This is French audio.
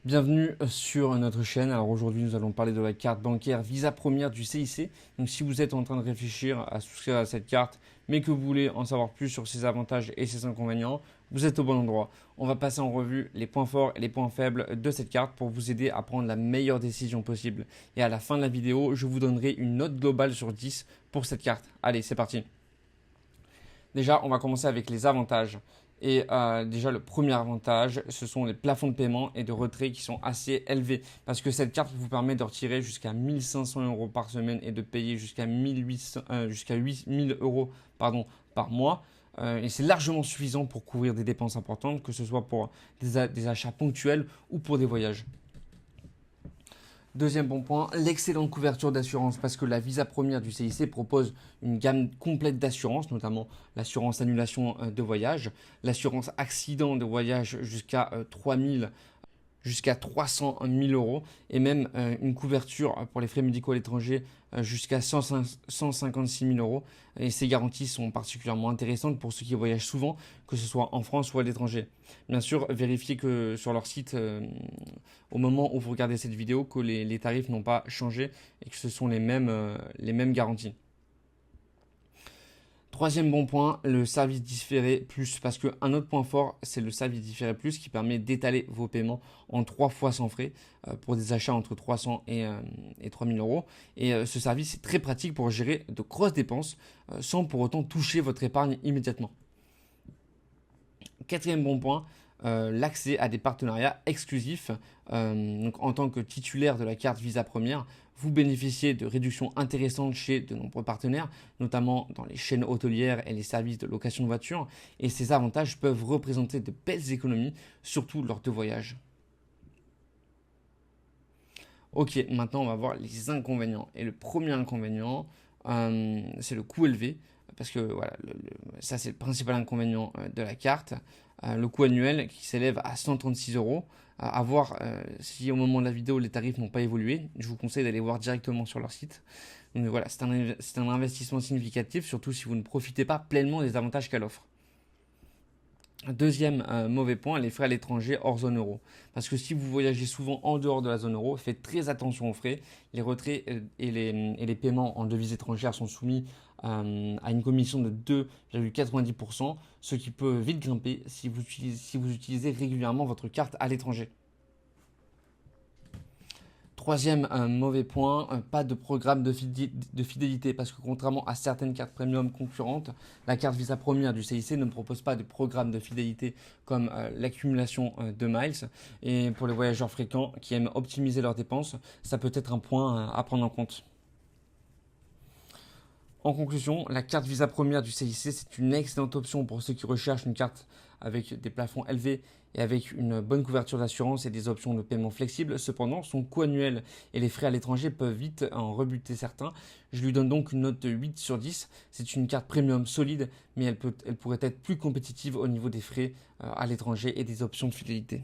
Bienvenue sur notre chaîne. Alors aujourd'hui, nous allons parler de la carte bancaire Visa Première du CIC. Donc si vous êtes en train de réfléchir à souscrire à cette carte, mais que vous voulez en savoir plus sur ses avantages et ses inconvénients, vous êtes au bon endroit. On va passer en revue les points forts et les points faibles de cette carte pour vous aider à prendre la meilleure décision possible. Et à la fin de la vidéo, je vous donnerai une note globale sur 10 pour cette carte. Allez, c'est parti. Déjà, on va commencer avec les avantages. Et déjà, le premier avantage, ce sont les plafonds de paiement et de retrait qui sont assez élevés. Parce que cette carte vous permet de retirer jusqu'à 1500 euros par semaine et de payer jusqu'à 8000 euros par mois. Et c'est largement suffisant pour couvrir des dépenses importantes, que ce soit pour des achats ponctuels ou pour des voyages. Deuxième bon point, l'excellente couverture d'assurance parce que la Visa Première du CIC propose une gamme complète d'assurances, notamment l'assurance annulation de voyage, l'assurance accident de voyage jusqu'à 3000 jusqu'à 300 000 euros et même une couverture pour les frais médicaux à l'étranger jusqu'à 156 000 euros. Et ces garanties sont particulièrement intéressantes pour ceux qui voyagent souvent, que ce soit en France ou à l'étranger. Bien sûr, vérifiez que sur leur site, au moment où vous regardez cette vidéo, que les tarifs n'ont pas changé et que ce sont les mêmes garanties. Troisième bon point, le service différé plus. Parce qu'un autre point fort, c'est le service différé plus qui permet d'étaler vos paiements en 3 fois sans frais pour des achats entre 300 et 3000 euros. Et ce service est très pratique pour gérer de grosses dépenses sans pour autant toucher votre épargne immédiatement. Quatrième bon point, l'accès à des partenariats exclusifs. Donc en tant que titulaire de la carte Visa Première, vous bénéficiez de réductions intéressantes chez de nombreux partenaires, notamment dans les chaînes hôtelières et les services de location de voitures. Et ces avantages peuvent représenter de belles économies, surtout lors de voyages. Ok, maintenant on va voir les inconvénients. Et le premier inconvénient, c'est le coût élevé. Parce que voilà, ça c'est le principal inconvénient de la carte. Le coût annuel qui s'élève à 136 euros. À voir si au moment de la vidéo les tarifs n'ont pas évolué. Je vous conseille d'aller voir directement sur leur site. Donc voilà, c'est un investissement significatif, surtout si vous ne profitez pas pleinement des avantages qu'elle offre. Deuxième mauvais point, les frais à l'étranger hors zone euro. Parce que si vous voyagez souvent en dehors de la zone euro, faites très attention aux frais. Les retraits et les paiements en devises étrangères sont soumis à une commission de 2,90%, ce qui peut vite grimper si vous utilisez régulièrement votre carte à l'étranger. Troisième mauvais point, pas de programme de fidélité parce que contrairement à certaines cartes premium concurrentes, la carte Visa Première du CIC ne propose pas de programme de fidélité comme l'accumulation de miles. Et pour les voyageurs fréquents qui aiment optimiser leurs dépenses, ça peut être un point à prendre en compte. En conclusion, la carte Visa Première du CIC, c'est une excellente option pour ceux qui recherchent une carte avec des plafonds élevés et avec une bonne couverture d'assurance et des options de paiement flexibles. Cependant, son coût annuel et les frais à l'étranger peuvent vite en rebuter certains. Je lui donne donc une note de 8 sur 10. C'est une carte premium solide, mais elle pourrait être plus compétitive au niveau des frais à l'étranger et des options de fidélité.